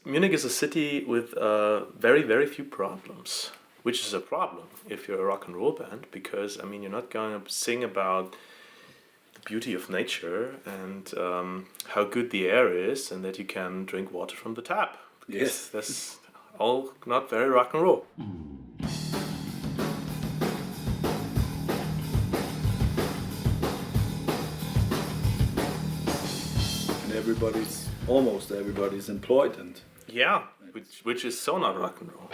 Munich is a city with very, very few problems, which is a problem if you're a rock and roll band, because, I mean, you're not going to sing about the beauty of nature and how good the air is and that you can drink water from the tap. Yes. That's all not very rock and roll. And almost everybody's employed, and Yeah, which is so not rock and roll.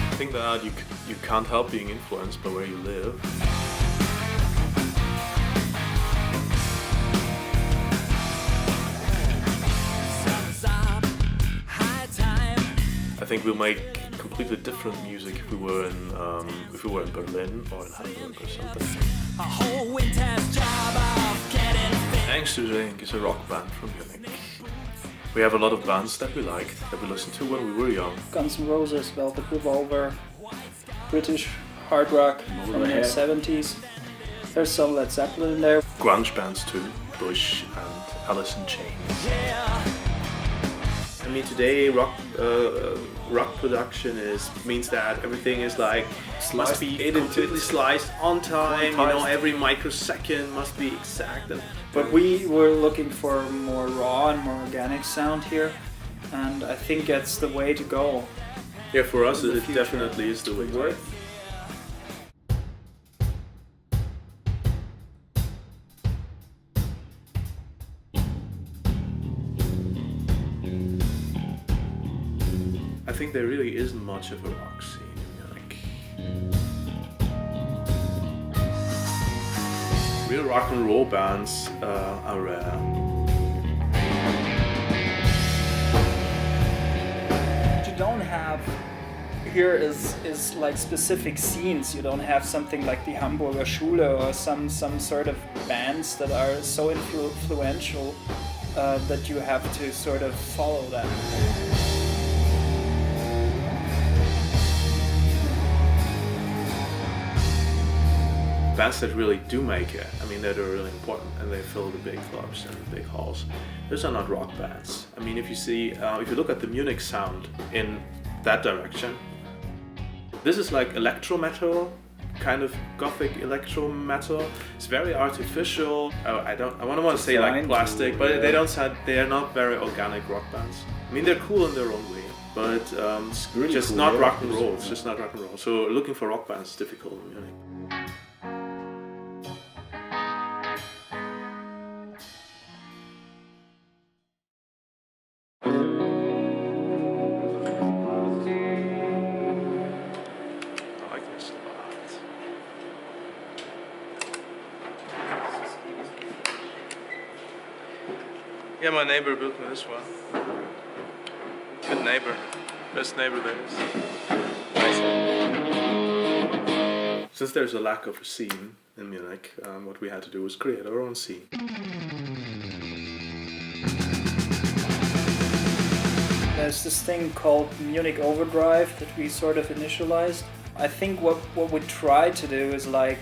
I think that you can't help being influenced by where you live. I think we'll make completely different music if we were in Berlin or in Hamburg or something. Angsters, I think, is a rock band from Munich. We have a lot of bands that we liked, that we listened to when we were young. Guns N' Roses, Velvet Revolver, British hard rock from the 70s. There's some Led Zeppelin in there. Grunge bands too, Bush and Alice in Chains. I mean, today rock production means that everything is like must be completely sliced on time. You know, every microsecond must be exact. But we were looking for more raw and more organic sound here, and I think that's the way to go. Yeah, for us it definitely is the way to go. I think there really isn't much of a rock scene in Munich. Real rock and roll bands are rare. What you don't have here is like specific scenes. You don't have something like the Hamburger Schule or some sort of bands that are so influential that you have to sort of follow them. Bands that really do make it, I mean, that are really important and they fill the big clubs and the big halls. Those are not rock bands. I mean, if you look at the Munich sound in that direction, this is like electro metal, kind of gothic electro metal. It's very artificial. I want to say like plastic, but they are not very organic rock bands. I mean, they're cool in their own way, but really just cool, not yeah. rock and roll. It's just not rock and roll. So looking for rock bands is difficult in Munich. Yeah, my neighbor built me this one. Good neighbor. Best neighbor there is. Since there's a lack of a scene in Munich, what we had to do was create our own scene. There's this thing called Munich Overdrive that we sort of initialized. I think what we try to do is like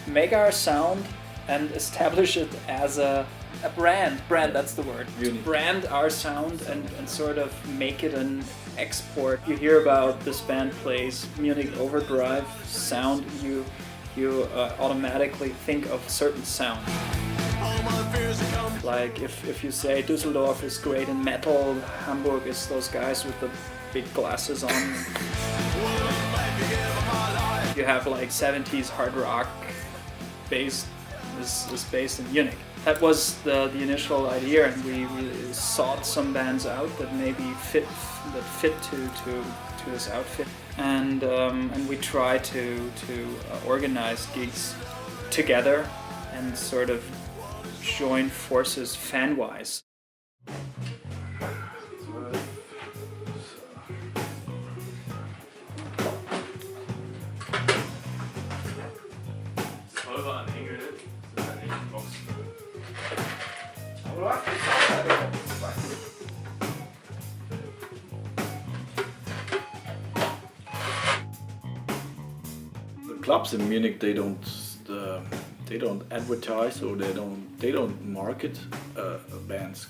make our sound and establish it as a brand, that's the word. To brand our sound and sort of make it an export. You hear about this band plays Munich Overdrive sound, you automatically think of a certain sound. Like if you say Düsseldorf is great in metal, Hamburg is those guys with the big glasses on. You have like 70s hard rock is based in Munich. That was the initial idea, and we sought some bands out that maybe fit to this outfit, and we try to organize gigs together and sort of join forces fan-wise. clubs in Munich, they don't advertise, or they don't market bands.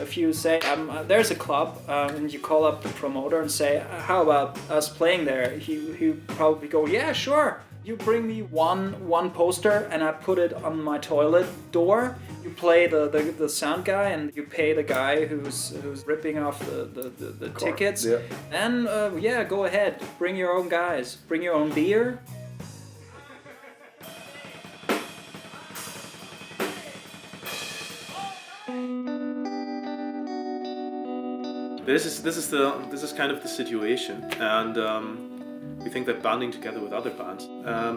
If you say there's a club and you call up the promoter and say, how about us playing there, he probably go, yeah, sure. You bring me one poster and I put it on my toilet door. You play the sound guy and you pay the guy who's ripping off the tickets. Yeah. And yeah, go ahead. Bring your own guys. Bring your own beer. This is kind of the situation, and we think that banding together with other bands,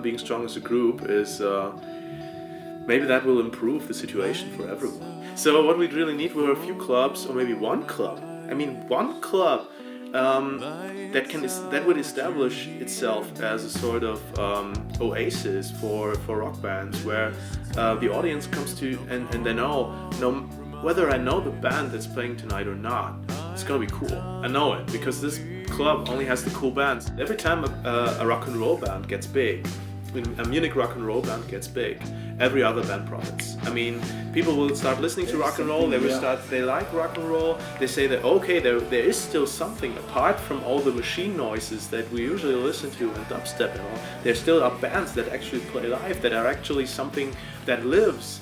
being strong as a group, is maybe that will improve the situation for everyone. So what we really need were a few clubs, or maybe one club. I mean, one club that would establish itself as a sort of oasis for rock bands, where the audience comes to and they know whether I know the band that's playing tonight or not. It's gonna be cool. I know it because this club only has the cool bands. Every time a rock and roll band gets big, when a Munich rock and roll band gets big, every other band profits. I mean, people will start listening to rock and roll. They like rock and roll. They say that okay, there is still something apart from all the machine noises that we usually listen to in dubstep and all. There still are bands that actually play live, that are actually something that lives.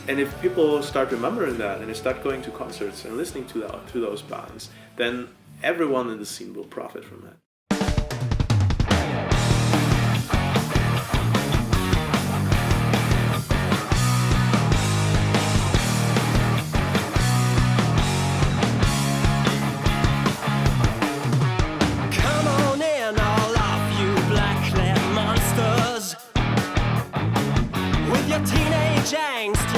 And if people start remembering that and they start going to concerts and listening to those bands, then everyone in the scene will profit from that. Come on in, all of you black-clad monsters, with your teenage angst.